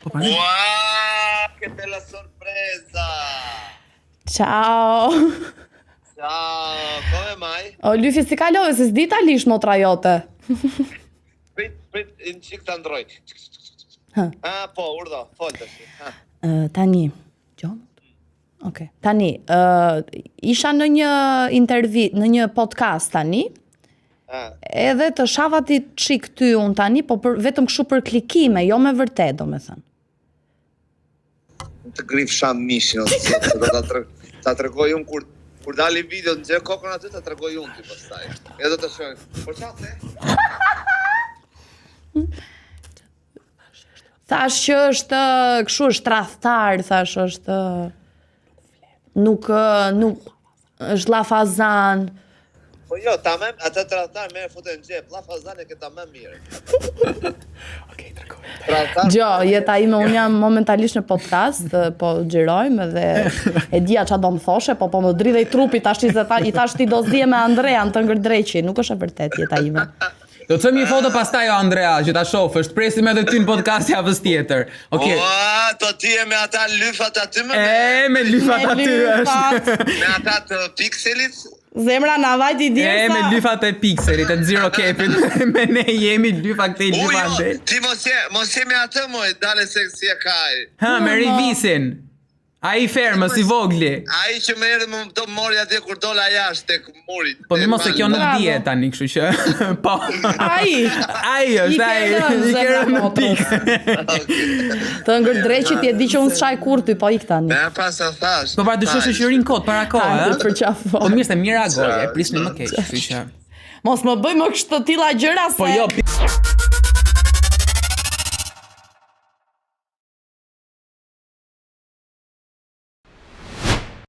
Wow, che bella sorpresa! Ciao. Ciao, come mai? O Lyfi si kalove, se s'di talish motra jote. Prit, në qik të ndroj. Po, urdo, fol të shi. Tani, Okej. Tani, isha në një në një podcast tani, edhe të shavati qik ty unë tani, po vetëm kështu për klikime, jo me vërtet, do me thënë. Të grif sham mishin, ta tregoj unë kur dali video në gjë kokën aty, ta tregoj unë ty pastaj. Edhe të shojnë. Por qatë? Thash që është kështu është tradhtar, thash është nuk është llafazan. Po jo, tamam, atë tradhtar merr foto në xhep, llafazan e ke tamam mirë. Okej, tregoj. Gjo, jeta ime, unë jam momentalisht në podcast, po xhirojmë dhe e dija ç'a do më thoshe, po më dridhej trupi tash i thash ti do s'dije me Andrean të ngërdreqi, nuk është e vërtet jeta ime. Do të thëmë një foto pastaj o Andrea, që ta shofësh, presim edhe ty në podcast javës tjetër. Okej. Ua, to ti e me ata lyfat aty më? Me lyfat aty është. Me ata të pikselit? Zemra na vajti djersa. Me lyfat e pikselit, e zero capit. Me ne jemi lyfa këtej lyfande. Ti mos je me atë moj, dale se si e kaj. Me Rivisin. Ai fermës i vogli. Ai që më erdhi më do mori atje kur dola jashtë tek muri. Po mi mos e kjo nuk dihet tani, kështu që po. Ai është ai. I kërë në pikë. Të ngërdreqit je di që unë s'çaj kur ty, po ik tani. Me pas sa thash. Po para dyshosh që rin kot para kohë, Hajde për qafo. Po mirë se mirë reagoj, prisni më keq, kështu që. Mos më bëj më kështu të tilla gjëra se. Po jo.